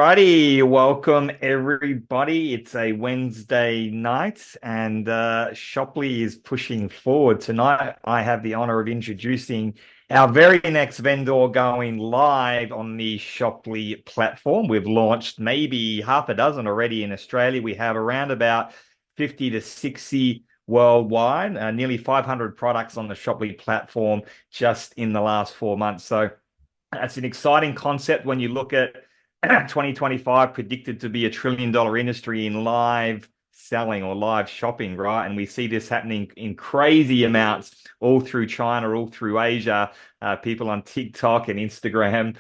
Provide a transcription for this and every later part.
Alrighty, welcome everybody. It's a Wednesday night, and Shopley is pushing forward. Tonight, I have the honor of introducing our very next vendor going live on the Shopley platform. We've launched maybe half a dozen already in Australia. We have around about 50 to 60 worldwide, nearly 500 products on the Shopley platform just in the last 4 months. So that's an exciting concept when you look at 2025 predicted to be $1 trillion industry in live selling or live shopping, right? And we see this happening in crazy amounts all through China, all through Asia, people on TikTok and Instagram,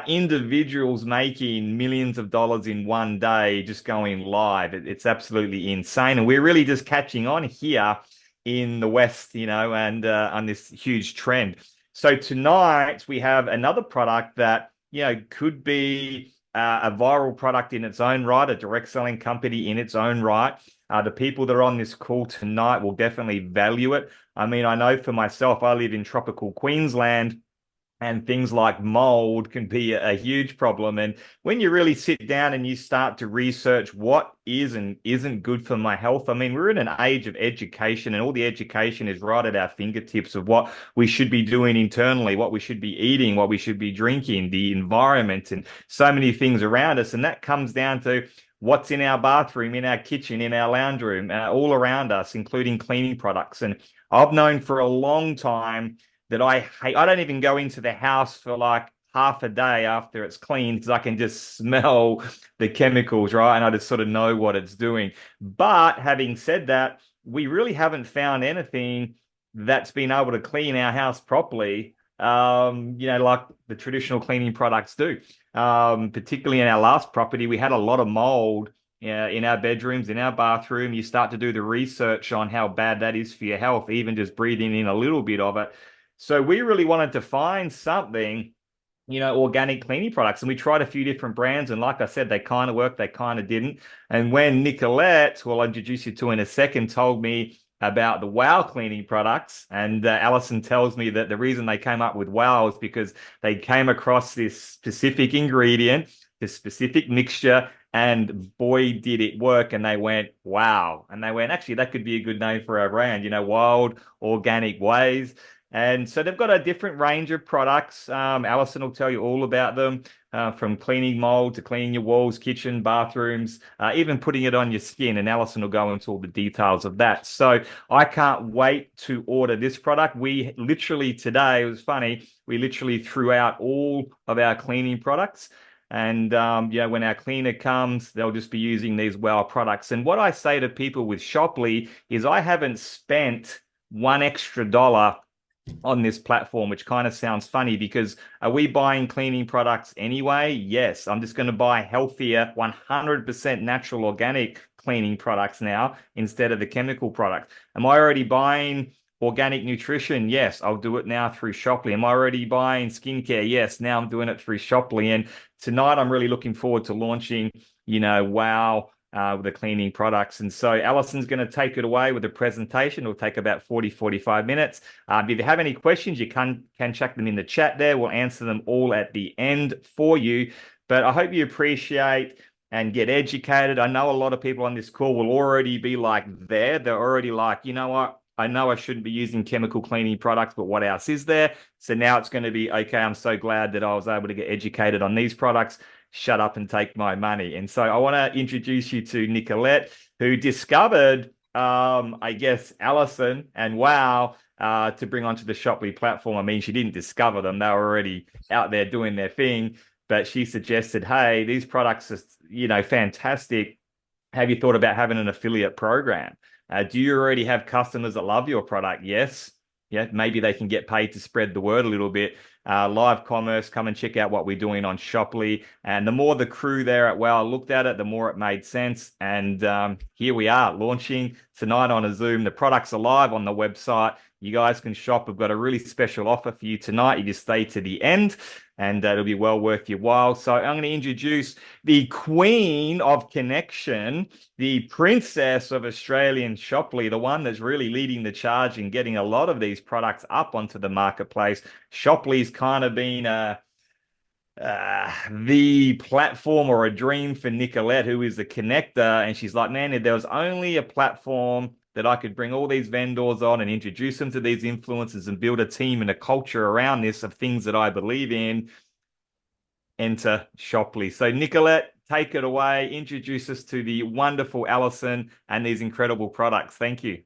individuals making millions of dollars in one day just going live. It's absolutely insane. And we're really just catching on here in the West, and on this huge trend. So tonight we have another product that, could be a viral product in its own right, a direct selling company in its own right. The people that are on this call tonight will definitely value it. I mean, I know for myself, I live in tropical Queensland, and things like mold can be a huge problem. And when you really sit down and you start to research what is and isn't good for my health, I mean, we're in an age of education, and all the education is right at our fingertips of what we should be doing internally, what we should be eating, what we should be drinking, the environment, and so many things around us. And that comes down to what's in our bathroom, in our kitchen, in our lounge room, all around us, including cleaning products. And I've known for a long time that I hate. I don't even go into the house for like half a day after it's cleaned because I can just smell the chemicals, right? And I just sort of know what it's doing. But having said that, we really haven't found anything that's been able to clean our house properly, like the traditional cleaning products do. Particularly in our last property, we had a lot of mold in our bedrooms, in our bathroom. You start to do the research on how bad that is for your health, even just breathing in a little bit of it. So we really wanted to find something, organic cleaning products. And we tried a few different brands. And like I said, they kind of worked, they kind of didn't. And when Nicolette, who I'll introduce you to in a second, told me about the Wow cleaning products, and Alison tells me that the reason they came up with Wow is because they came across this specific ingredient, this specific mixture, and boy, did it work. And they went, wow. And they went, actually, that could be a good name for our brand, Wild Organic Ways. And so they've got a different range of products. Alison will tell you all about them, from cleaning mold to cleaning your walls, kitchen, bathrooms, even putting it on your skin. And Alison will go into all the details of that. So I can't wait to order this product. We literally today, it was funny, we literally threw out all of our cleaning products. And when our cleaner comes, they'll just be using these Wow products. And what I say to people with Shopley is I haven't spent one extra dollar on this platform, which kind of sounds funny because are we buying cleaning products anyway? Yes, I'm just going to buy healthier, 100% natural organic cleaning products now instead of the chemical product. Am I already buying organic nutrition? Yes, I'll do it now through Shopley. Am I already buying skincare? Yes, now I'm doing it through Shopley. And tonight I'm really looking forward to launching, Wow, with the cleaning products. And so Alison's going to take it away with the presentation. It'll take about 45 minutes. If you have any questions, you can chuck them in the chat there. We'll answer them all at the end for you. But I hope you appreciate and get educated. I know a lot of people on this call will already be like there. They're already like, you know what? I know I shouldn't be using chemical cleaning products, but what else is there? So now it's going to be, okay, I'm so glad that I was able to get educated on these products. Shut up and take my money. And so I want to introduce you to Nicolette, who discovered, I guess, Alison and Wow to bring onto the Shopley platform. I mean, she didn't discover them. They were already out there doing their thing. But she suggested, hey, these products are, fantastic. Have you thought about having an affiliate program? Do you already have customers that love your product? Yes. Yeah, maybe they can get paid to spread the word a little bit. Live commerce, come and check out what we're doing on Shopley. And the more the crew there at Wow looked at it, the more it made sense. And here we are launching tonight on a Zoom. The products are live on the website. You guys can shop. We've got a really special offer for you tonight. You just stay to the end, and it'll be well worth your while. So I'm going to introduce the Queen of Connection, the Princess of Australian Shopley, the one that's really leading the charge and getting a lot of these products up onto the marketplace. Shopley's kind of been the platform or a dream for Nicolette, who is the connector. And she's like, man, if there was only a platform that I could bring all these vendors on and introduce them to these influencers and build a team and a culture around this of things that I believe in, enter Shoply. So Nicolette, take it away. Introduce us to the wonderful Alison and these incredible products. Thank you.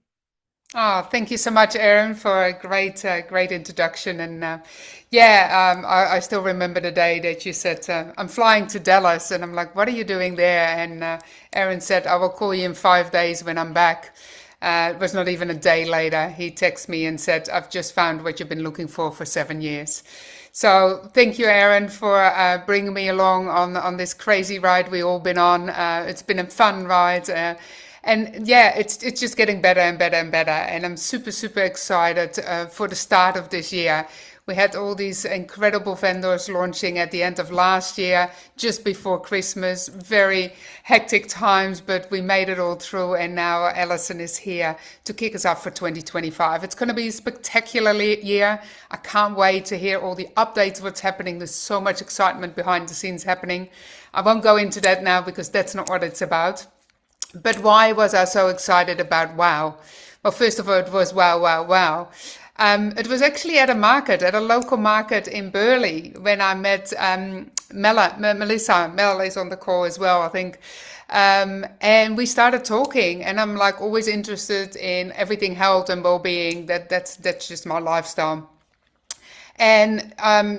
Oh, thank you so much, Aaron, for a great introduction. And I still remember the day that you said, I'm flying to Dallas. And I'm like, what are you doing there? And Aaron said, I will call you in 5 days when I'm back. It was not even a day later. He texted me and said, I've just found what you've been looking for 7 years. So thank you, Aaron, for bringing me along on this crazy ride we all been on. It's been a fun ride. And yeah, it's just getting better and better and better. And I'm super excited for the start of this year. We had all these incredible vendors launching at the end of last year, just before Christmas. Very hectic times, but we made it all through. And now Alison is here to kick us off for 2025. It's going to be a spectacular year. I can't wait to hear all the updates, what's happening. There's so much excitement behind the scenes happening. I won't go into that now because that's not what it's about. But why was I so excited about WOW? Well, first of all, it was wow. It was actually at a local market in Burley, when I met Melissa. Mel is on the call as well, I think. And we started talking, and I'm like always interested in everything health and well-being. That's just my lifestyle. And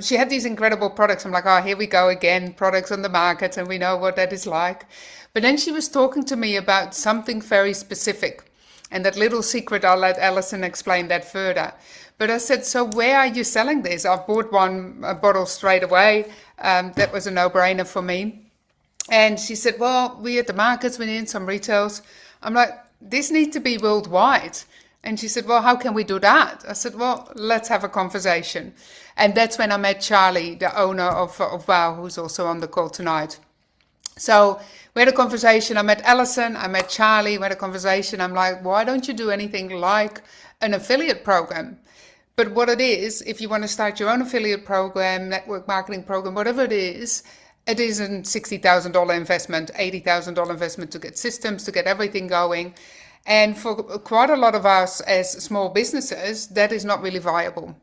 she had these incredible products. I'm like, oh, here we go again, products on the market, and we know what that is like. But then she was talking to me about something very specific. And that little secret, I'll let Alison explain that further. But I said, so where are you selling this? I bought a bottle straight away. That was a no-brainer for me. And she said, well, we at the markets, we need some retails. I'm like, this needs to be worldwide. And she said, well, how can we do that? I said, well, let's have a conversation. And that's when I met Charlie, the owner of WOW, who's also on the call tonight. So we had a conversation. I met Alison, I met Charlie, we had a conversation. I'm like, why don't you do anything like an affiliate program? But what it is, if you want to start your own affiliate program, network marketing program, whatever it is a $60,000 investment, $80,000 investment to get systems, to get everything going. And for quite a lot of us as small businesses, that is not really viable.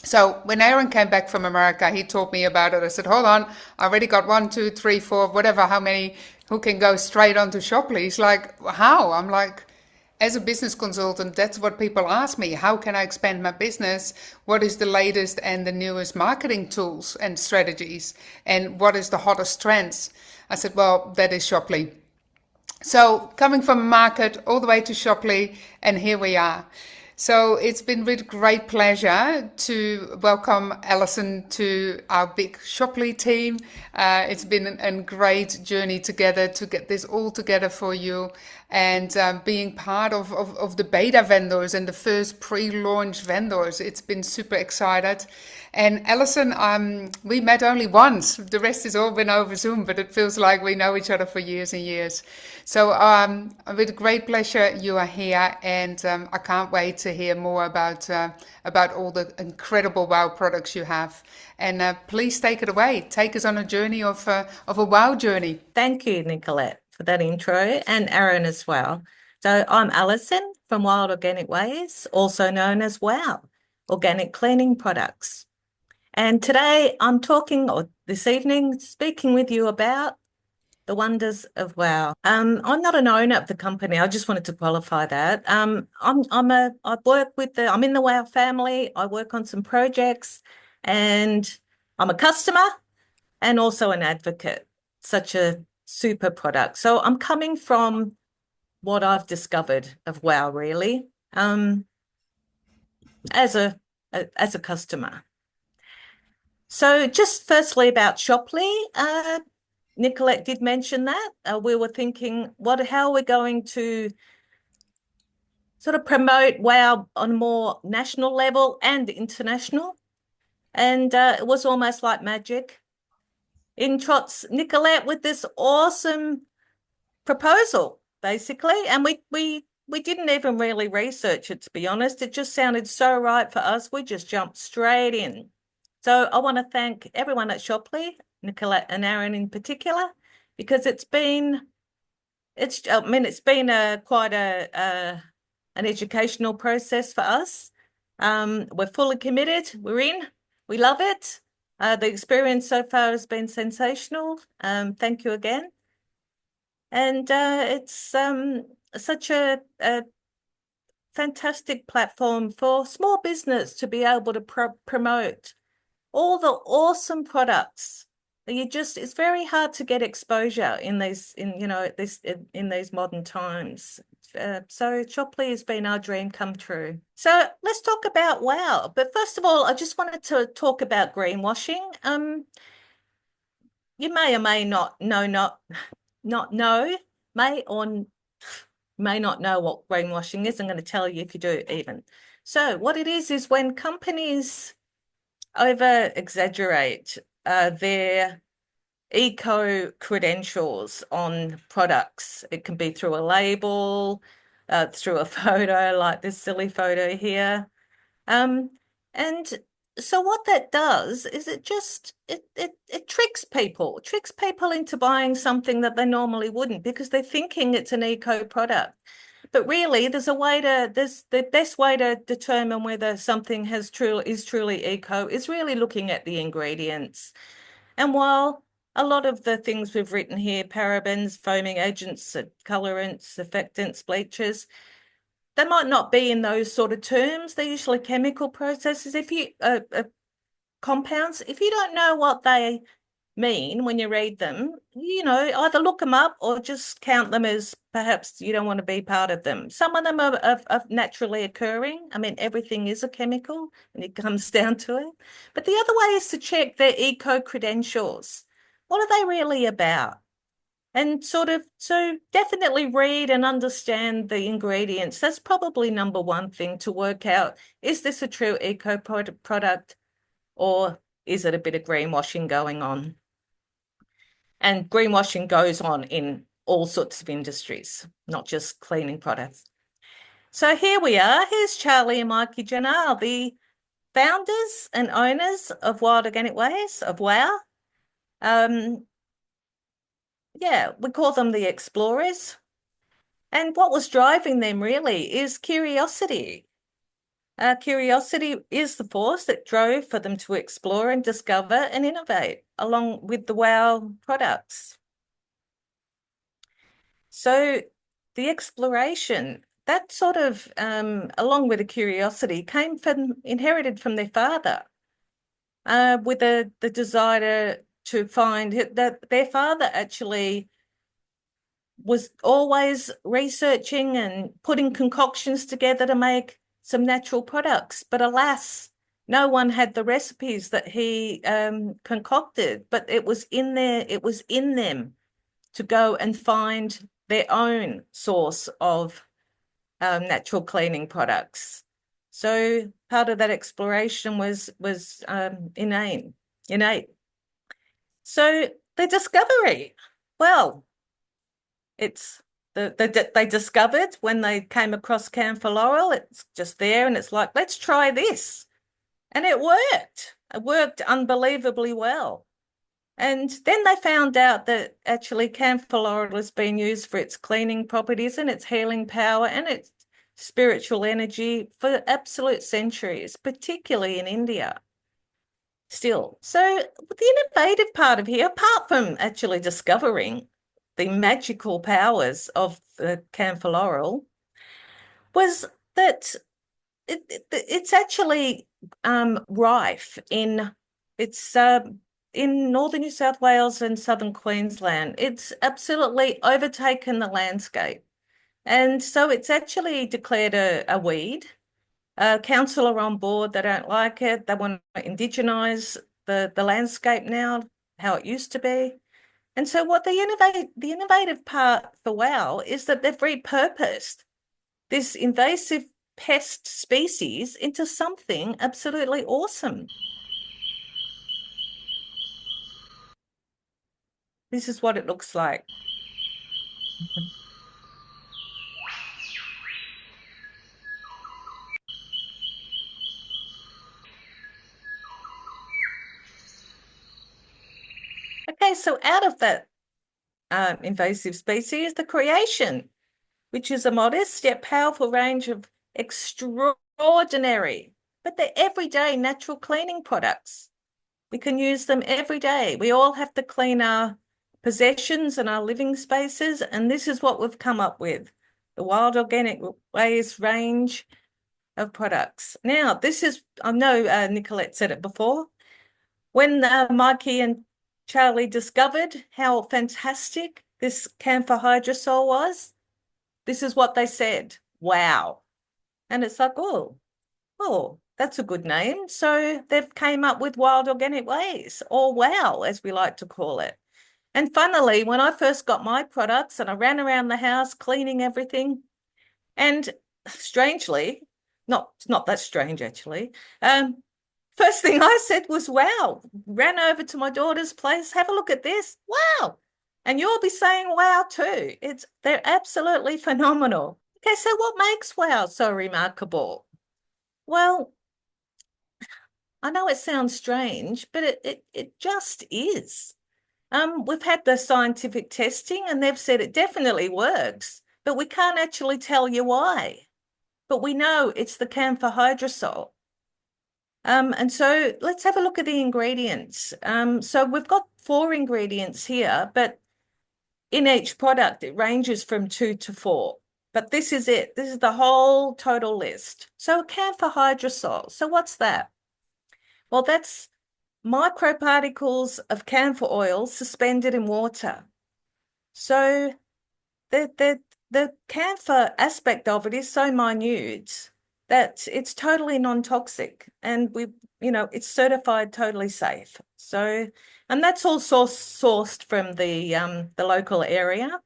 So when Aaron came back from America, he told me about it. I said, hold on, I already got 1, 2, 3, 4, whatever, how many who can go straight onto Shoply. He's like, how? I'm like, as a business consultant, that's what people ask me. How can I expand my business? What is the latest and the newest marketing tools and strategies? And what is the hottest trends? I said, well, that is Shoply. So coming from a market all the way to Shoply, and here we are. So it's been with great pleasure to welcome Alison to our big Shoply team. It's been a great journey together to get this all together for you, and being part of the beta vendors and the first pre-launch vendors. It's been super excited. And Alison, we met only once. The rest has all been over Zoom, but it feels like we know each other for years and years. So with great pleasure, you are here, and I can't wait to hear more about all the incredible WOW products you have. And please take it away. Take us on a journey of a WOW journey. Thank you, Nicolette, for that intro, and Aaron as well. So I'm Alison from Wild Organic Ways, also known as WOW, Organic Cleaning Products. And today I'm talking, or this evening, speaking with you about the wonders of WOW. I'm not an owner of the company. I just wanted to qualify that. I'm in the WOW family. I work on some projects, and I'm a customer and also an advocate. Such a super product. So I'm coming from what I've discovered of WOW, really, as a customer. So just firstly about Shoply, Nicolette did mention that. We were thinking, how are we going to sort of promote WOW on a more national level and international? And it was almost like magic. In trots Nicolette with this awesome proposal, basically. And we didn't even really research it, to be honest. It just sounded so right for us. We just jumped straight in. So I want to thank everyone at Shopley, Nicolette and Aaron in particular, because it's been quite an educational process for us. We're fully committed. We're in. We love it. The experience so far has been sensational. Thank you again. And it's such a fantastic platform for small business to be able to promote all the awesome products. It's very hard to get exposure in these modern times. So Shopley has been our dream come true. So let's talk about WOW. But first of all, I just wanted to talk about greenwashing. You may or may not know what greenwashing is. I'm going to tell you if you do even. So what it is when companies over exaggerate their eco credentials on products. It can be through a label, through a photo like this silly photo here. And so what that does is it tricks people into buying something that they normally wouldn't because they're thinking it's an eco product. But really, there's the best way to determine whether something is truly eco is really looking at the ingredients. And while a lot of the things we've written here, parabens, foaming agents, colorants, affectants, bleachers, they might not be in those sort of terms. They're usually chemical processes. Compounds, if you don't know what they mean when you read them, either look them up or just count them as perhaps you don't want to be part of them. Some of them are naturally occurring. I mean, everything is a chemical and it comes down to it. But the other way is to check their eco credentials. What are they really about? And so definitely read and understand the ingredients. That's probably number one thing to work out. Is this a true eco product or is it a bit of greenwashing going on? And greenwashing goes on in all sorts of industries, not just cleaning products. So here we are. Here's Charlie and Mikey Janal, the founders and owners of Wild Organic Ways, of WOW. Yeah, we call them the explorers. And what was driving them really is curiosity. Curiosity is the force that drove for them to explore and discover and innovate along with the WOW products. So the exploration, that sort of, along with the curiosity, inherited from their father, with the desire to find that their father actually was always researching and putting concoctions together to make some natural products. But alas, no one had the recipes that he concocted, but it was in them to go and find their own source of natural cleaning products. So part of that exploration was innate. So the discovery, well, they discovered when they came across camphor laurel, it's just there and it's like, let's try this. And it worked. It worked unbelievably well. And then they found out that actually camphor laurel has been used for its cleaning properties and its healing power and its spiritual energy for absolute centuries, particularly in India. Still. So the innovative part of here, apart from actually discovering the magical powers of the camphor laurel, was that it's actually rife in northern New South Wales and southern Queensland. It's absolutely overtaken the landscape. And so it's actually declared a weed. Council are on board. They don't like it. They want to indigenise the landscape now, how it used to be. And so what the innovative part for WOW is that they've repurposed this invasive pest species into something absolutely awesome. This is what it looks like. Okay, so out of that invasive species, the creation, which is a modest yet powerful range of extraordinary, but they're everyday natural cleaning products. We can use them every day. We all have to clean our possessions and our living spaces, and this is what we've come up with, the Wild Organic Ways range of products. Now, this is, I know Nicolette said it before, when Mikey and Charlie discovered how fantastic this camphor hydrosol was, this is what they said, wow. And it's like, oh, that's a good name. So they've came up with Wild Organic Ways, or WOW, as we like to call it. And funnily, when I first got my products and I ran around the house cleaning everything, and strangely, it's not that strange actually, first thing I said was, wow, ran over to my daughter's place, have a look at this, wow. And you'll be saying wow too. They're absolutely phenomenal. Okay, so what makes wow so remarkable? Well, I know it sounds strange, but it just is. We've had the scientific testing and they've said it definitely works, but we can't actually tell you why. But we know it's the camphor hydrosol. And so let's have a look at the ingredients. So we've got 4 ingredients here, but in each product, it ranges from 2 to 4. But this is it. This is the whole total list. So camphor hydrosol. So what's that? Well, that's microparticles of camphor oil suspended in water. So the camphor aspect of it is so minute that it's totally non-toxic, and it's certified totally safe. So, and that's all sourced from the local area.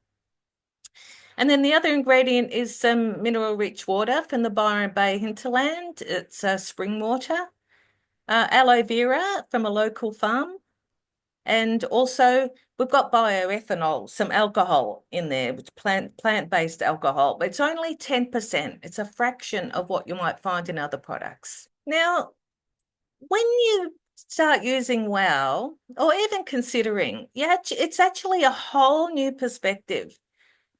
And then the other ingredient is some mineral-rich water from the Byron Bay hinterland. It's spring water. Aloe vera from a local farm. And also we've got bioethanol, some alcohol in there, which plant-based alcohol, but it's only 10%. It's a fraction of what you might find in other products. Now, when you start using WOW, or even considering, it's actually a whole new perspective,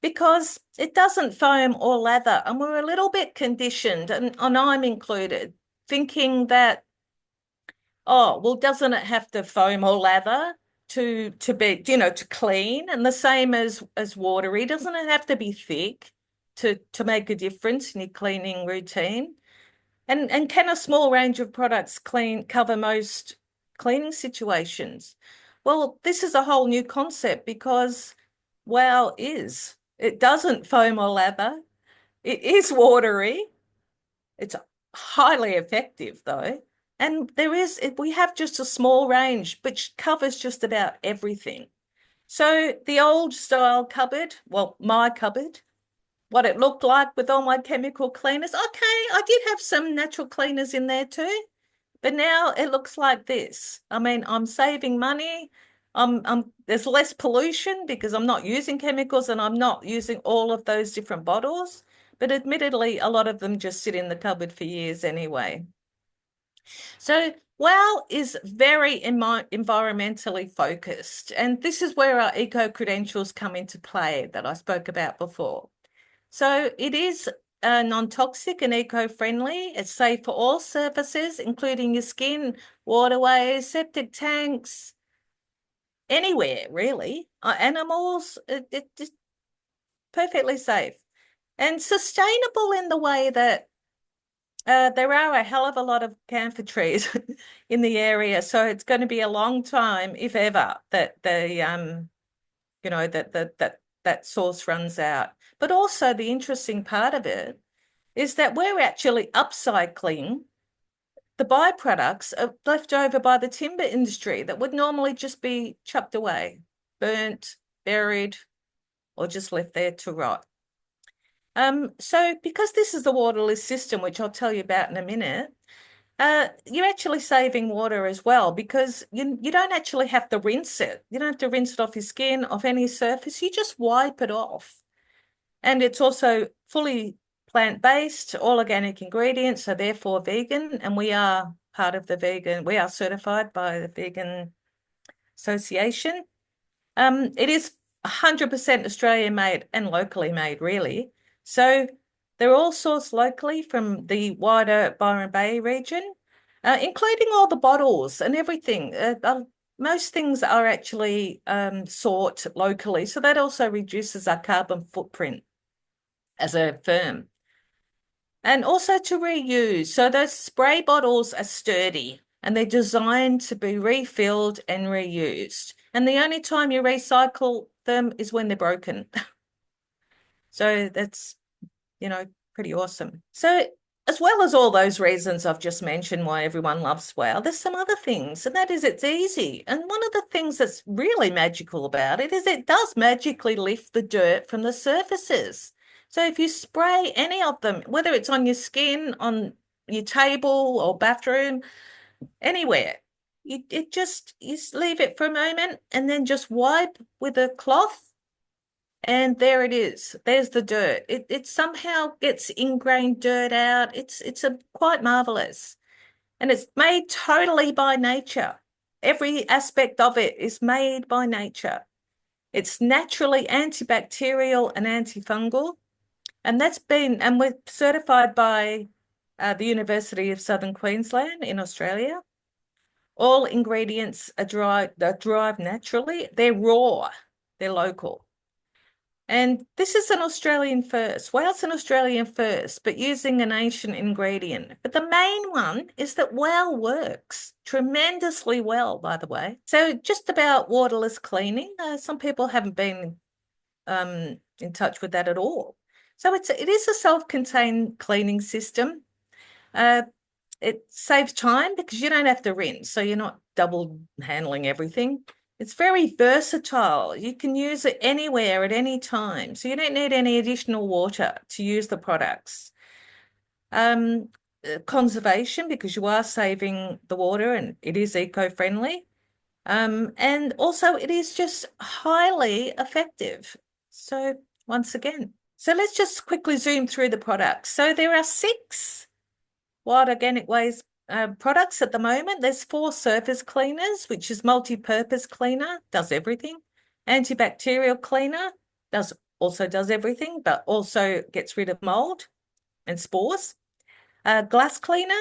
because it doesn't foam or lather, and we're a little bit conditioned, and I'm included, thinking that, oh, well, doesn't it have to foam or lather to be, to clean? And the same as watery, doesn't it have to be thick to make a difference in your cleaning routine? And can a small range of products cover most cleaning situations? Well, this is a whole new concept, because WOW it doesn't foam or lather. It is watery. It's highly effective though. And we have just a small range, which covers just about everything. So the old style cupboard, well, my cupboard, what it looked like with all my chemical cleaners. Okay, I did have some natural cleaners in there too, but now it looks like this. I mean, I'm saving money. There's less pollution because I'm not using chemicals, and I'm not using all of those different bottles. But admittedly, a lot of them just sit in the cupboard for years anyway. So WOW is very environmentally focused, and this is where our eco credentials come into play that I spoke about before. So it is non-toxic and eco-friendly. It's safe for all surfaces, including your skin, waterways, septic tanks, anywhere really. Animals, it's perfectly safe. And sustainable in the way that there are a hell of a lot of camphor trees in the area, so it's going to be a long time, if ever, that that source runs out. But also the interesting part of it is that we're actually upcycling the byproducts left over by the timber industry that would normally just be chucked away, burnt, buried, or just left there to rot. So because this is the waterless system, which I'll tell you about in a minute, you're actually saving water as well, because you don't actually have to rinse it. You don't have to rinse it off your skin, off any surface. You just wipe it off. And it's also fully plant-based, all organic ingredients, so therefore vegan. And we are part of we are certified by the Vegan Association. It is 100% Australian made and locally made, really. So they're all sourced locally from the wider Byron Bay region, including all the bottles and everything. Most things are actually sought locally, so that also reduces our carbon footprint as a firm. And also to reuse. So those spray bottles are sturdy and they're designed to be refilled and reused. And the only time you recycle them is when they're broken. So that's, pretty awesome. So as well as all those reasons I've just mentioned why everyone loves WOW, there's some other things, and that is it's easy. And one of the things that's really magical about it is it does magically lift the dirt from the surfaces. So if you spray any of them, whether it's on your skin, on your table or bathroom, anywhere, you leave it for a moment and then just wipe with a cloth, and there it is. There's the dirt. It somehow gets ingrained dirt out. It's quite marvelous. And it's made totally by nature. Every aspect of it is made by nature. It's naturally antibacterial and antifungal. And we're certified by the University of Southern Queensland in Australia. All ingredients are derived naturally. They're raw. They're local. And this is an Australian first. WOW, it's an Australian first, but using an ancient ingredient. But the main one is that WOW works tremendously well, by the way. So just about waterless cleaning. Some people haven't been in touch with that at all. So it is a self-contained cleaning system. It saves time because you don't have to rinse, so you're not double handling everything. It's very versatile. You can use it anywhere at any time, so you don't need any additional water to use the products. Conservation, because you are saving the water and it is eco-friendly. And also it is just highly effective. So once again, so let's just quickly zoom through the products. So there are 6 Wild Organic Ways products at the moment. There's 4 surface cleaners, which is multi-purpose cleaner, does everything. Antibacterial cleaner also does everything, but also gets rid of mold and spores. Glass cleaner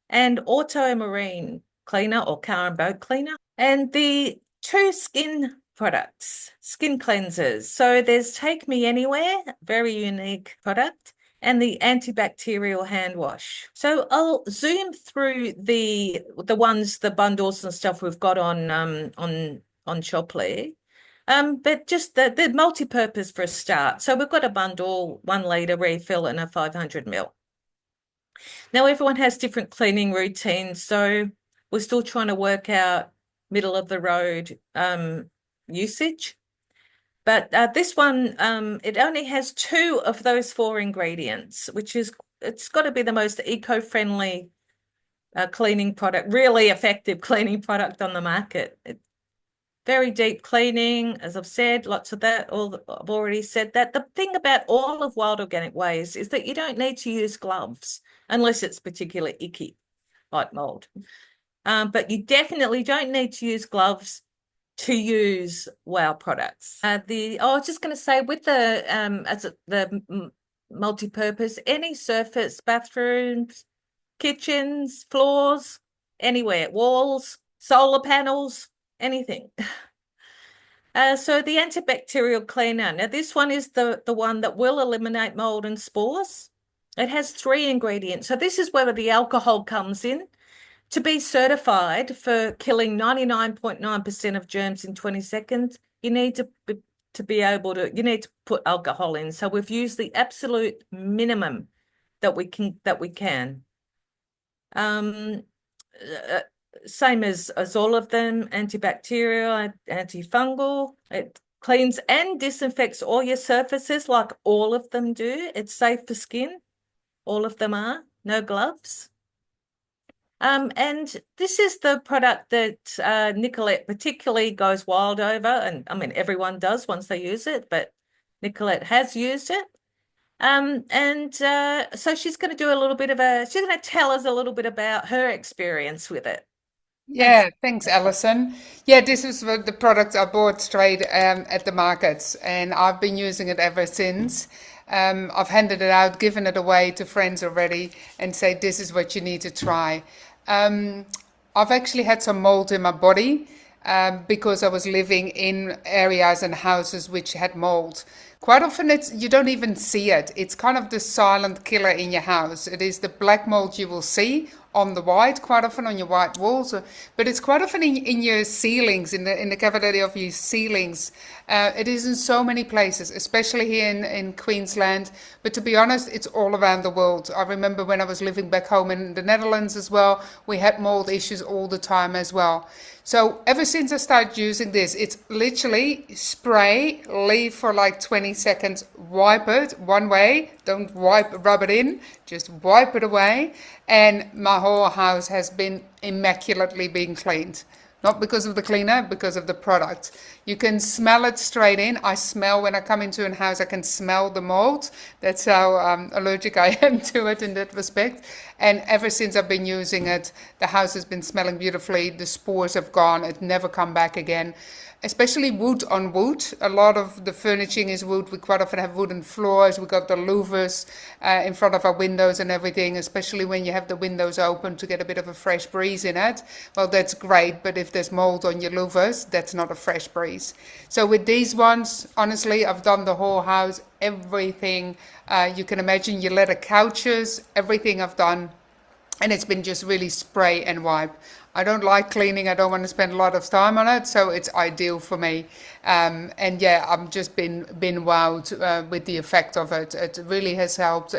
and auto-marine cleaner or car and boat cleaner. And the 2 skin products, skin cleansers. So there's Take Me Anywhere, very unique product, and the antibacterial hand wash. So I'll zoom through the ones, the bundles and stuff we've got on Shoply. But just the multi-purpose for a start. So we've got a bundle, 1 litre refill and a 500 ml. Now everyone has different cleaning routines, so we're still trying to work out middle of the road usage. But this one, it only has 2 of those 4 ingredients, it's got to be the most eco-friendly cleaning product, really effective cleaning product on the market. Very deep cleaning, as I've said, lots of that. I've already said that. The thing about all of Wild Organic Ways is that you don't need to use gloves unless it's particularly icky, like mold. But you definitely don't need to use gloves to use WOW products. I was just going to say, with the multi-purpose, any surface, bathrooms, kitchens, floors, anywhere, walls, solar panels, anything. So the antibacterial cleaner. Now this one is the one that will eliminate mold and spores. It has 3 ingredients. So this is where the alcohol comes in. To be certified for killing 99.9% of germs in 20 seconds, you need to be able to, you need to put alcohol in. So we've used the absolute minimum that we can. Same as all of them, antibacterial, antifungal. It cleans and disinfects all your surfaces like all of them do. It's safe for skin. All of them are. No gloves. And this is the product that Nicolette particularly goes wild over. And I mean, everyone does once they use it, but Nicolette has used it. So she's going to do she's going to tell us a little bit about her experience with it. Thanks. Yeah, thanks, Alison. Yeah, this is the product I bought straight at the markets, and I've been using it ever since. I've handed it out, given it away to friends already, and say this is what you need to try. Um, I've actually had some mold in my body because I was living in areas and houses which had mold. Quite often, you don't even see it. It's kind of the silent killer in your house. It is the black mold you will see on the white, quite often on your white walls, but it's quite often in your ceilings, in the cavity of your ceilings. It is in so many places, especially here in Queensland. But to be honest, it's all around the world. I remember when I was living back home in the Netherlands as well, we had mold issues all the time as well. So ever since I started using this, it's literally spray, leave for like 20 seconds, wipe it one way, don't rub it in, just wipe it away, and my whole house has been immaculately being cleaned. Not because of the cleaner, because of the product. You can smell it straight in. I smell when I come into a house, I can smell the mold. That's how allergic I am to it in that respect. And ever since I've been using it, the house has been smelling beautifully. The spores have gone. It never come back again. Especially wood on wood. A lot of the furnishing is wood. We quite often have wooden floors. We got the louvers in front of our windows and everything, especially when you have the windows open to get a bit of a fresh breeze in it. Well, that's great, but if there's mold on your louvers, that's not a fresh breeze. So with these ones, honestly, I've done the whole house, everything you can imagine, your leather couches, everything I've done, and it's been just really spray and wipe. I don't like cleaning. I don't want to spend a lot of time on it, so it's ideal for me. And yeah, I've just been wowed with the effect of it. It really has helped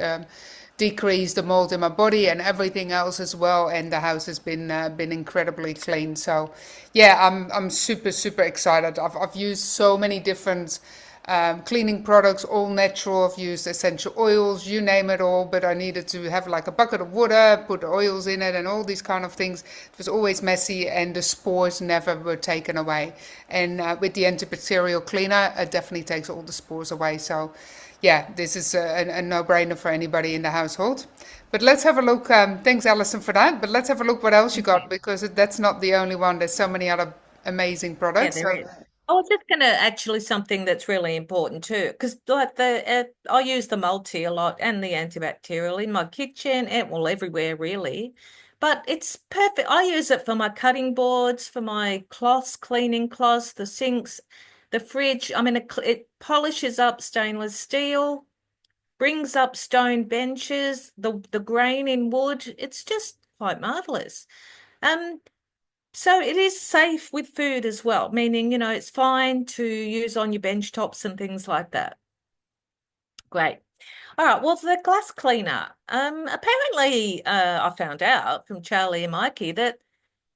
decrease the mold in my body and everything else as well. And the house has been incredibly clean. So yeah, I'm super excited. I've used so many different cleaning products, all natural. I've used essential oils, you name it all, but I needed to have like a bucket of water, put oils in it and all these kind of things. It was always messy and the spores never were taken away. And with the antibacterial cleaner, it definitely takes all the spores away. So yeah, this is a no-brainer for anybody in the household. But let's have a look. Thanks, Alison, for that. But let's have a look what else you got, because that's not the only one. There's so many other amazing Yeah, products. there is. I was just going to actually something that's really important too, because like I use the multi a lot and the antibacterial in my kitchen and well everywhere really, but it's perfect. I use it for my cutting boards, for my cloths, cleaning cloths, the sinks, the fridge. I mean, it polishes up stainless steel, brings up stone benches, the grain in wood. It's just quite marvelous. Um, so it is safe with food as well, meaning, it's fine to use on your bench tops and things like that. Great. All right, well, the glass cleaner. Apparently, I found out from Charlie and Mikey that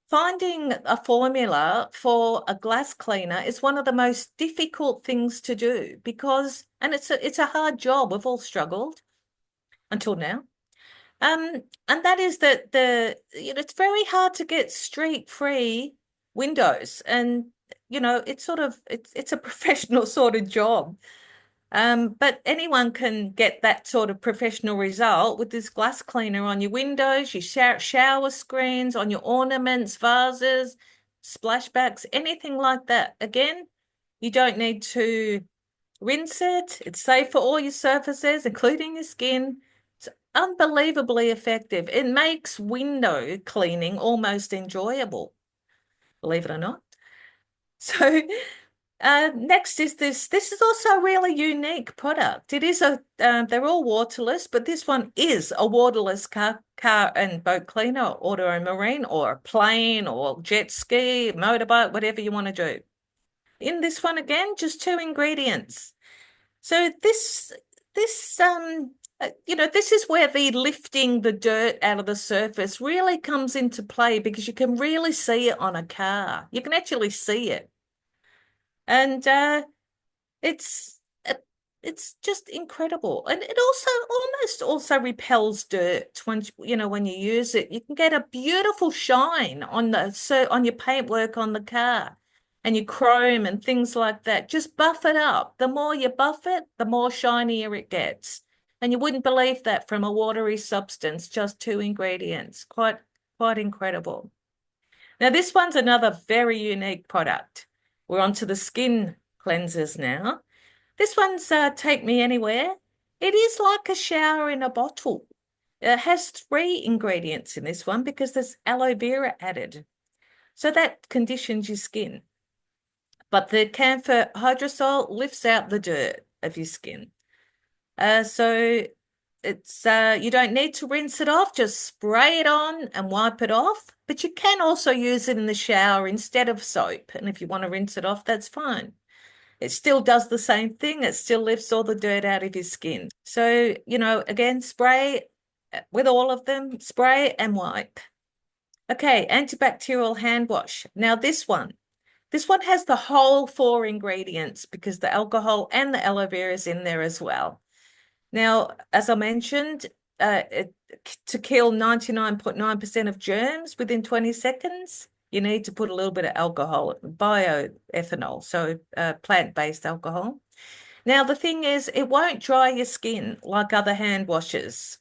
finding a formula for a glass cleaner is one of the most difficult things to do because, and it's a hard job. We've all struggled until now. And that is that it's very hard to get streak-free windows, and it's a professional sort of job. But anyone can get that sort of professional result with this glass cleaner on your windows, your shower screens, on your ornaments, vases, splashbacks, anything like that. Again, you don't need to rinse it. It's safe for all your surfaces, including your skin. It's unbelievably effective. It makes window cleaning almost enjoyable, believe it or not. So next is this. This is also a really unique product. It is they're all waterless, but this one is a waterless car and boat cleaner, auto marine, or plane, or jet ski, motorbike, whatever you want to do. In this one again, just 2 ingredients. So this this is where the lifting the dirt out of the surface really comes into play, because you can really see it on a car. You can actually see it. And it's just incredible. And it almost also repels dirt when you use it. You can get a beautiful shine on your paintwork on the car and your chrome and things like that. Just buff it up. The more you buff it, the more shinier it gets. And you wouldn't believe that from a watery substance, just 2 ingredients. Quite incredible. Now, this one's another very unique product. We're on to the skin cleansers now. This one's Take Me Anywhere. It is like a shower in a bottle. It has 3 ingredients in this one because there's aloe vera added. So that conditions your skin. But the camphor hydrosol lifts out the dirt of your skin. So it's you don't need to rinse it off, just spray it on and wipe it off. But you can also use it in the shower instead of soap. And if you want to rinse it off, that's fine. It still does the same thing. It still lifts all the dirt out of your skin. So, again, spray with all of them, spray and wipe. Okay, antibacterial hand wash. Now this one has the whole 4 ingredients because the alcohol and the aloe vera is in there as well. Now, as I mentioned, to kill 99.9% of germs within 20 seconds, you need to put a little bit of alcohol, bioethanol, so plant-based alcohol. Now, the thing is, it won't dry your skin like other hand washes.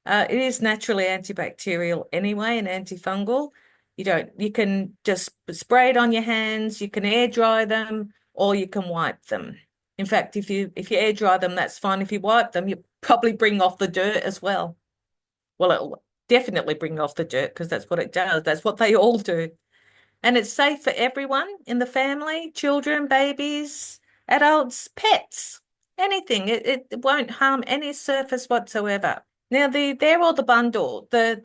It is naturally antibacterial anyway and antifungal. You can just spray it on your hands, you can air dry them, or you can wipe them. In fact, if you air dry them, that's fine. If you wipe them, you probably bring off the dirt as well. Well, it'll definitely bring off the dirt because that's what it does. That's what they all do. And it's safe for everyone in the family, children, babies, adults, pets, anything. It won't harm any surface whatsoever. Now they're all the bundle, the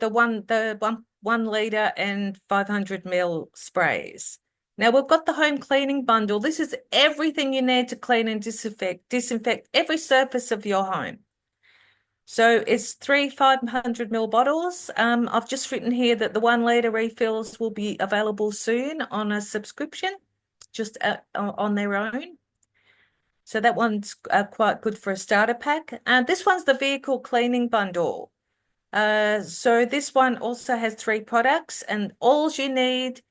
1 litre and 500 ml sprays. Now we've got the home cleaning bundle. This is everything you need to clean and disinfect every surface of your home. So it's 3 500 ml bottles. I've just written here that the 1 litre refills will be available soon on a subscription, just on their own. So that one's quite good for a starter pack. This one's the vehicle cleaning bundle. So this one also has 3 products, and all you need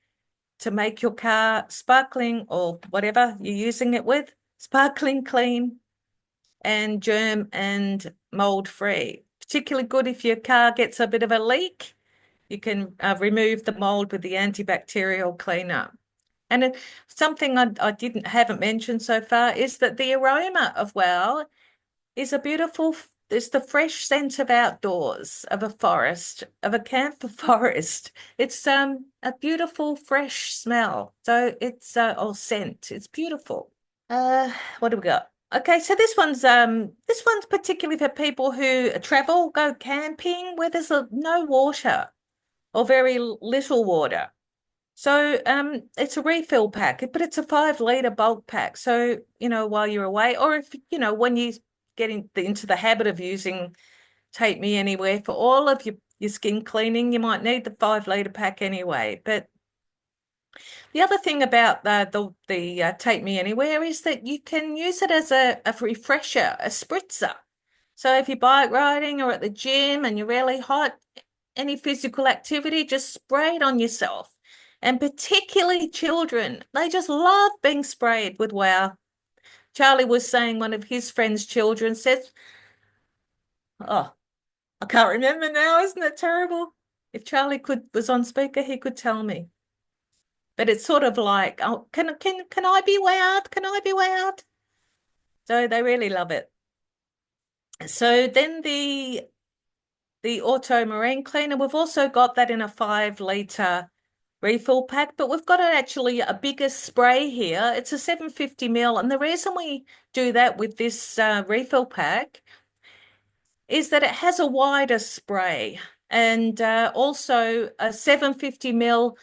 to make your car sparkling or whatever you're using it with, sparkling clean and germ and mold free. Particularly good if your car gets a bit of a leak, you can remove the mold with the antibacterial cleaner. And something I haven't mentioned so far is that the aroma of WOW is it's the fresh scent of outdoors, of a forest, of a camphor forest. It's a beautiful fresh smell. So it's or scent. It's beautiful. What do we got? Okay, so this one's particularly for people who travel, go camping where there's no water or very little water. So it's a refill pack, but it's a 5 litre bulk pack. So, while you're away, or if, when you get into the habit of using Take Me Anywhere for all of your skin cleaning, you might need the 5 litre pack anyway. But the other thing about the Take Me Anywhere is that you can use it as a refresher, a spritzer. So if you're bike riding or at the gym and you're really hot, any physical activity, just spray it on yourself. And particularly children, they just love being sprayed with WOW. Charlie was saying one of his friends' children says, oh, I can't remember now, isn't it terrible? If Charlie was on speaker, he could tell me. But it's sort of like, oh, can I be wowed? Can I be wowed? So they really love it. So then the Auto Marine Cleaner, we've also got that in a 5 litre refill pack, but we've got actually a bigger spray here. It's a 750 ml, and the reason we do that with this refill pack is that it has a wider spray, and also a 750 ml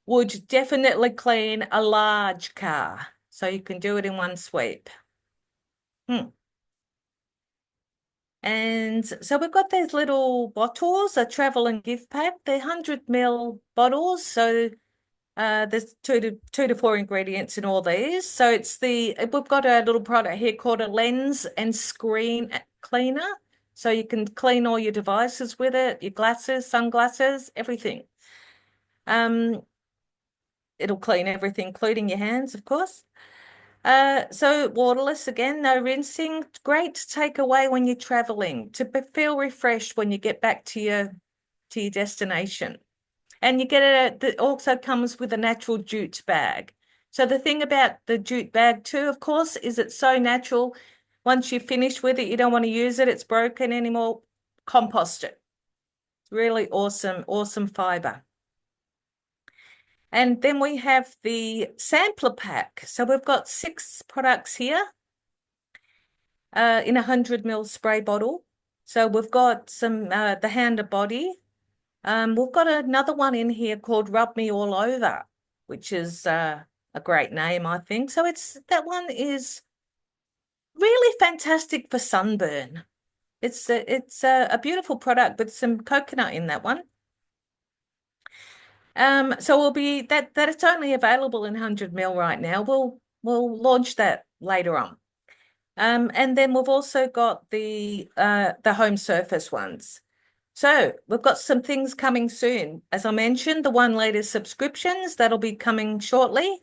would definitely clean a large car, so you can do it in one sweep. And so we've got these little bottles, a travel and gift pack. They're 100 ml bottles, so there's 2 to 4 ingredients in all these. So we've got a little product here called a lens and screen cleaner. So you can clean all your devices with it, your glasses, sunglasses, everything. It'll clean everything, including your hands, of course. So waterless again, no rinsing. Great to take away when you're traveling, to feel refreshed when you get back to your destination. And you get it also comes with a natural jute bag. So the thing about the jute bag too, of course, is it's so natural. Once you finish with it, you don't want to use it, it's broken anymore, compost it. It's really awesome, awesome fiber. And then we have the sampler pack. So we've got 6 products here in a 100 ml spray bottle. So we've got some, the hand and body. We've got another one in here called Rub Me All Over, which is a great name, I think. So that one is really fantastic for sunburn. It's a beautiful product with some coconut in that one. So we'll be that it's only available in 100 ml right now. We'll launch that later on. And then we've also got the home surface ones. So we've got some things coming soon. As I mentioned, the 1 litre subscriptions, that'll be coming shortly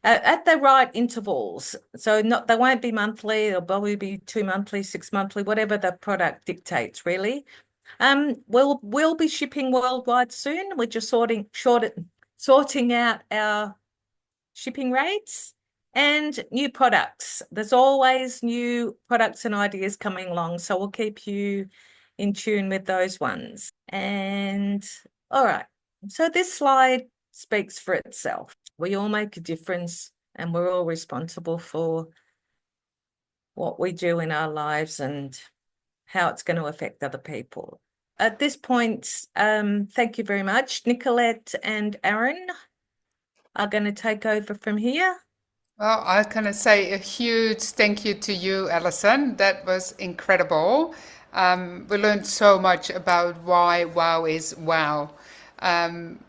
at the right intervals. So they won't be monthly, they'll probably be 2 monthly, 6 monthly, whatever the product dictates, really. We'll be shipping worldwide soon. We're just sorting out our shipping rates and new products. There's always new products and ideas coming along, so we'll keep you in tune with those ones. And all right, so this slide speaks for itself. We all make a difference and we're all responsible for what we do in our lives and how it's going to affect other people. At this point, thank you very much. Nicolette and Aaron are going to take over from here. Well, I'm going to say a huge thank you to you, Alison. That was incredible. We learned so much about why WOW is WOW.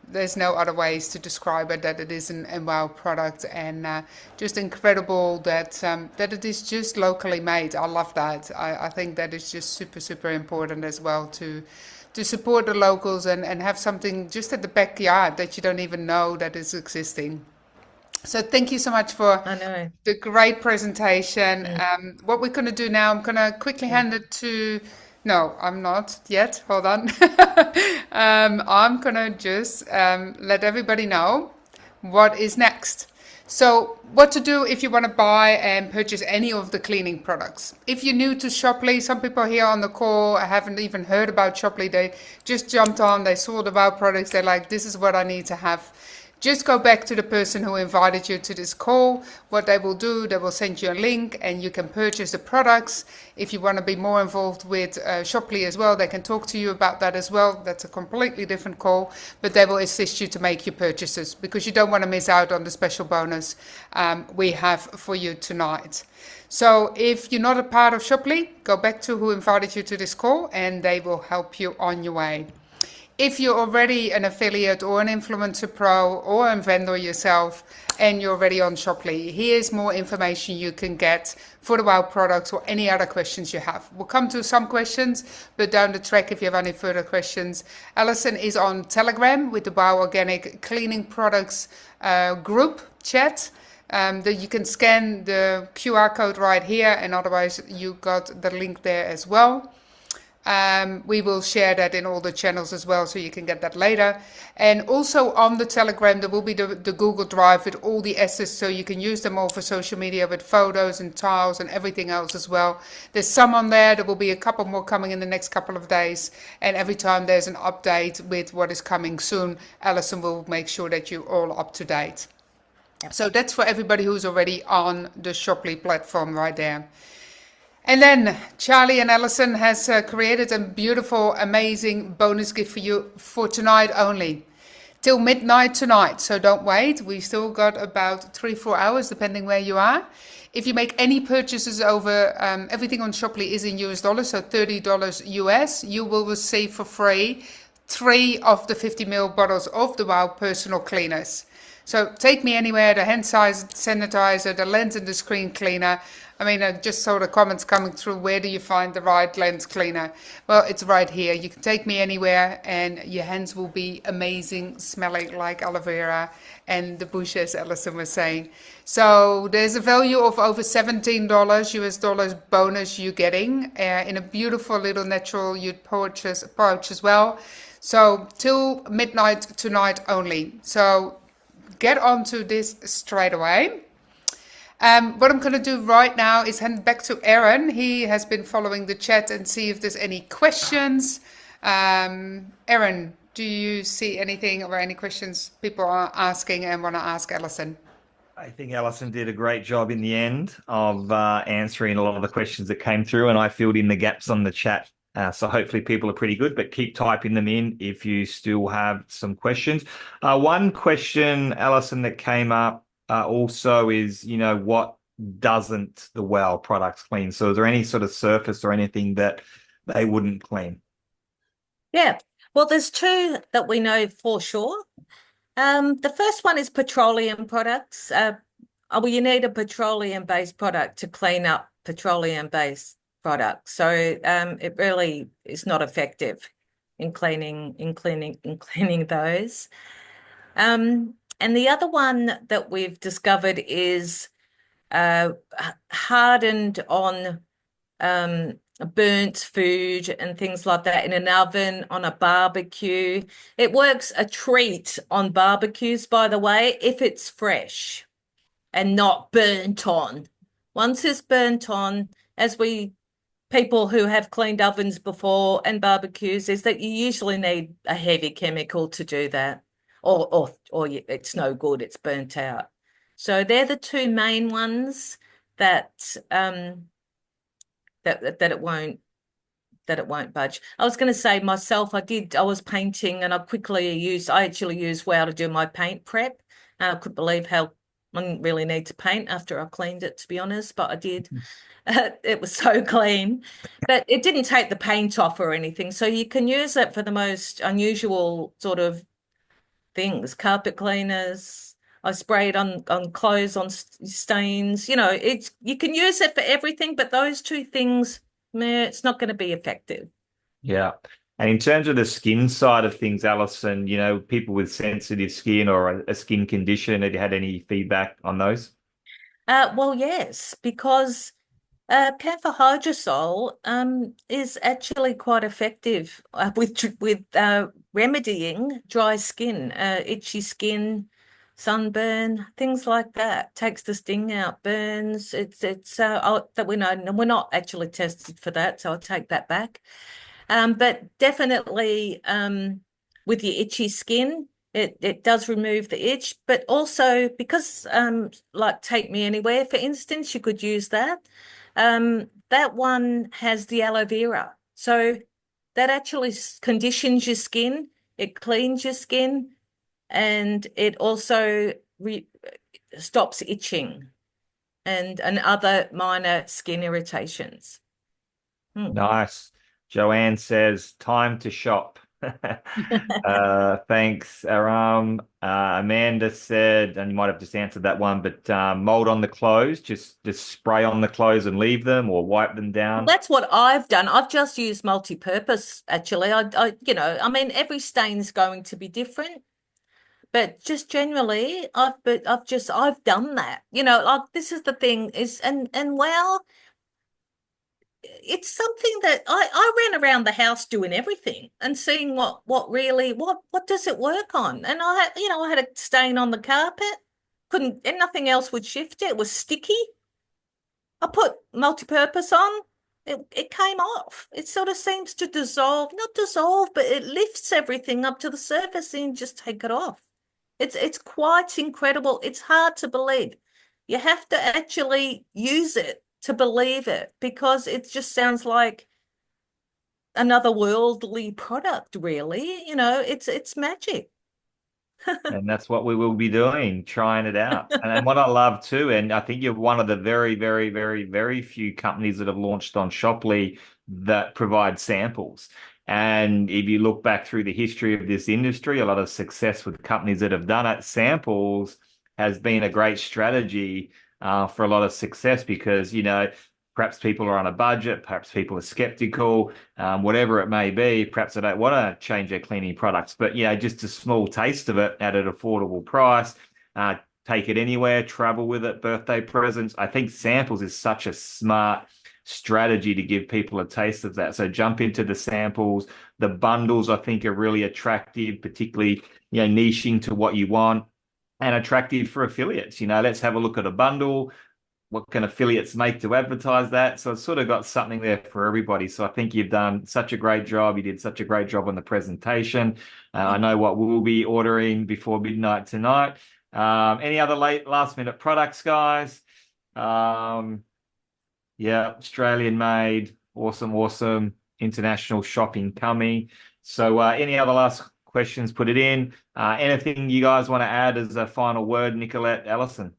There's no other ways to describe it, that it is a WOW product, and just incredible that it is just locally made. I love that. I think that is just super, super important as well to support the locals and have something just at the backyard that you don't even know that is existing. So thank you so much for the great presentation. What we're going to do now, I'm going to quickly hand it to... No, I'm not yet. Hold on. I'm going to just let everybody know what is next. So what to do if you want to buy and purchase any of the cleaning products. If you're new to Shoply, some people here on the call haven't even heard about Shoply. They just jumped on, they saw the WOW products, they're like, this is what I need to have. Just go back to the person who invited you to this call. What they will do, they will send you a link and you can purchase the products. If you want to be more involved with Shoply as well, they can talk to you about that as well. That's a completely different call, but they will assist you to make your purchases because you don't want to miss out on the special bonus we have for you tonight. So if you're not a part of Shoply, go back to who invited you to this call and they will help you on your way. If you're already an affiliate or an influencer pro or a vendor yourself and you're already on Shoply, here's more information you can get for the WOW products or any other questions you have. We'll come to some questions, but down the track, if you have any further questions, Alison is on Telegram with the WOW Organic Cleaning Products group chat. That you can scan the QR code right here, and otherwise you got the link there as well. We will share that in all the channels as well, so you can get that later. And also on the Telegram, there will be the Google Drive with all the assets, so you can use them all for social media with photos and tiles and everything else as well. There's some on there. There will be a couple more coming in the next couple of days. And every time there's an update with what is coming soon, Alison will make sure that you're all up to date. So that's for everybody who's already on the Shoply platform right there. And then Charlie and Alison has created a beautiful, amazing bonus gift for you for tonight only. Till midnight tonight, so don't wait. We still got about 3-4 hours, depending where you are. If you make any purchases over, everything on Shoply is in US dollars, so $30 US, you will receive for free 3 of the 50 ml bottles of the WOW personal cleaners. So take me anywhere, the hand sanitizer, the lens and the screen cleaner. I mean, I just saw the comments coming through. Where do you find the right lens cleaner? Well, it's right here. You can take me anywhere and your hands will be amazing, smelling like aloe vera and the bush, as Alison was saying. So there's a value of over $17 US dollars bonus you're getting in a beautiful little natural pouch as well. So till midnight tonight only. So get onto this straight away. What I'm going to do right now is hand back to Aaron. He has been following the chat and see if there's any questions. Aaron, do you see anything or any questions people are asking and want to ask Alison? I think Alison did a great job in the end of answering a lot of the questions that came through, and I filled in the gaps on the chat. So hopefully people are pretty good, but keep typing them in if you still have some questions. One question, Alison, that came up also is, what doesn't the WOW products clean? So is there any sort of surface or anything that they wouldn't clean? Yeah. Well, there's two that we know for sure. The first one is petroleum products. Well, you need a petroleum-based product to clean up petroleum-based products. So it really is not effective in cleaning those. And the other one that we've discovered is hardened on burnt food and things like that in an oven, on a barbecue. It works a treat on barbecues, by the way, if it's fresh and not burnt on. Once it's burnt on, people who have cleaned ovens before and barbecues, is that you usually need a heavy chemical to do that, or it's no good, it's burnt out. So they're the two main ones that it won't budge. I was going to say myself, I was painting and I actually used WOW to do my paint prep. I couldn't believe how I didn't really need to paint after I cleaned it, to be honest, but I did. It was so clean, but it didn't take the paint off or anything. So you can use it for the most unusual sort of things, carpet cleaners. I spray it on clothes, on stains. You can use it for everything, but those two things, it's not going to be effective. Yeah. And in terms of the skin side of things, Alison, people with sensitive skin or a skin condition, have you had any feedback on those? Well, yes, because camphor hydrosol is actually quite effective with remedying dry skin, itchy skin, sunburn, things like that. Takes the sting out, burns. That we know, and we're not actually tested for that, so I'll take that back. But definitely with your itchy skin, it does remove the itch, but also because like Take Me Anywhere, for instance, you could use that. That one has the aloe vera. So that actually conditions your skin, it cleans your skin, and it also stops itching and other minor skin irritations. Nice. Joanne says, time to shop. Thanks, Aram. Amanda said, and you might have just answered that one, but mold on the clothes, just spray on the clothes and leave them or wipe them down. That's what I've done. I've just used multi-purpose, actually. I mean, every stain's going to be different, but just generally, I've done that. Like this is the thing and well, it's something that I ran around the house doing everything and seeing what does it work on. And I had a stain on the carpet, and nothing else would shift it. It was sticky. I put multi-purpose on, it came off. It sort of seems to dissolve, not dissolve, but it lifts everything up to the surface and just take it off. It's quite incredible. It's hard to believe. You have to actually use it to believe it, because it just sounds like another worldly product, really. It's magic. And that's what we will be doing, trying it out. And what I love too, and I think you're one of the very, very, very, very few companies that have launched on Shoply that provide samples. And if you look back through the history of this industry, a lot of success with companies that have done it, samples has been a great strategy for a lot of success, because, perhaps people are on a budget, perhaps people are skeptical, whatever it may be. Perhaps they don't want to change their cleaning products, but just a small taste of it at an affordable price. Take it anywhere, travel with it, birthday presents. I think samples is such a smart strategy to give people a taste of that. So jump into the samples. The bundles, I think, are really attractive, particularly, niching to what you want, and attractive for affiliates. Let's have a look at a bundle. What can affiliates make to advertise that? So it's sort of got something there for everybody. So I think you've done such a great job. You did such a great job on the presentation. I know what we'll be ordering before midnight tonight. Any other last minute products, guys? Yeah, Australian made. Awesome. International shopping coming. So any other last questions, put it in. Anything you guys want to add as a final word, Nicolette, Alison?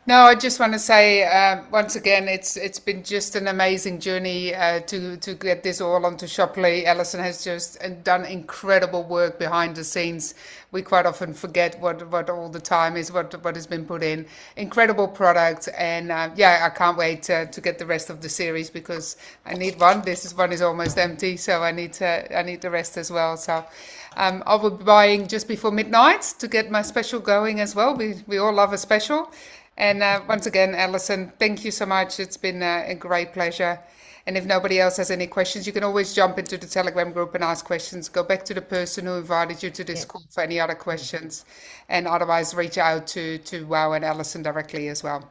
No, I just want to say once again, it's been just an amazing journey to get this all onto Shoply. Alison has just done incredible work behind the scenes. We quite often forget what all the time is, what has been put in. Incredible product, and yeah, I can't wait to get the rest of the series because I need one. This one is almost empty, so I need the rest as well. So. I will be buying just before midnight to get my special going as well. We all love a special. And once again, Alison, thank you so much. It's been a great pleasure. And if nobody else has any questions, you can always jump into the Telegram group and ask questions. Go back to the person who invited you to this call for any other questions. And otherwise, reach out to Wow and Alison directly as well.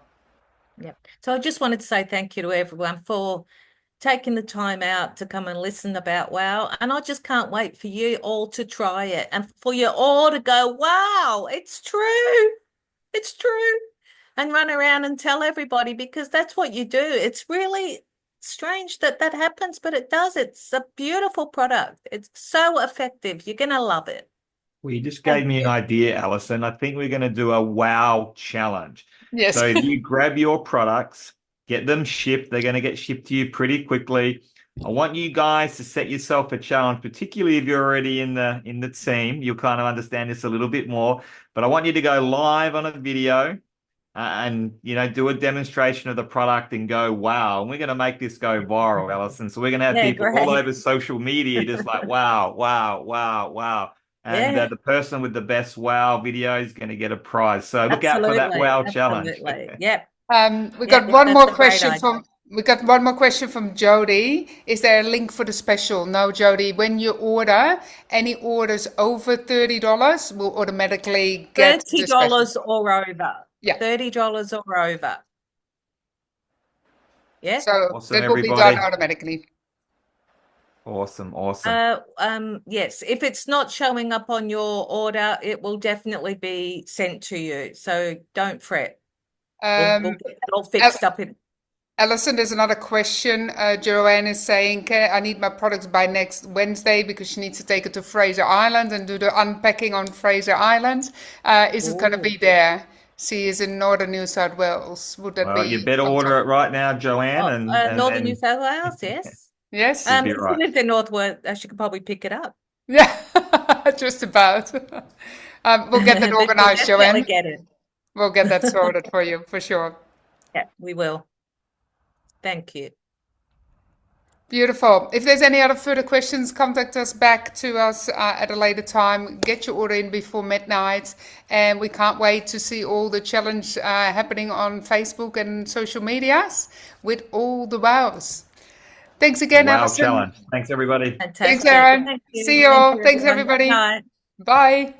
Yep. So I just wanted to say thank you to everyone for taking the time out to come and listen about Wow. And I just can't wait for you all to try it and for you all to go, wow, it's true. It's true. And run around and tell everybody, because that's what you do. It's really strange that happens, but it does. It's a beautiful product. It's so effective. You're going to love it. Well, you just gave me an idea, Alison. I think we're going to do a Wow challenge. Yes. So if you grab your products, get them shipped, they're going to get shipped to you pretty quickly. I want you guys to set yourself a challenge, particularly if you're already in the team. You'll kind of understand this a little bit more. But I want you to go live on a video and do a demonstration of the product and go, wow. And we're going to make this go viral, Alison. So we're going to have people all over social media just like, wow. And the person with the best wow video is going to get a prize. So look out for that wow challenge. Yep. We got one more question from Jody. Is there a link for the special? No, Jody. When you order, any orders over $30 will automatically get $30 or over. Yeah. $30 or over. Yeah. So awesome, that will everybody. be done automatically. Awesome. Yes, if it's not showing up on your order, it will definitely be sent to you. So don't fret. We'll get it all fixed up. Alison, there's another question. Joanne is saying, I need my products by next Wednesday because she needs to take it to Fraser Island and do the unpacking on Fraser Island. Is it going to be there? She is in northern New South Wales. Would that be? You better order it right now, Joanne. Northern New South Wales, yes. Yes. If you lived in Northwest, she could probably pick it up. Yeah, just about. We'll get that organized, Joanne. Get it. We'll get that sorted for you, for sure. Yeah, we will. Thank you. Beautiful. If there's any other further questions, contact us back to us at a later time. Get your order in before midnight. And we can't wait to see all the challenge happening on Facebook and social medias with all the wows. Thanks again, Wow Alison. challenge. Thanks, everybody. Thanks, Aaron. See you all. Thanks, everybody. Bye. Bye.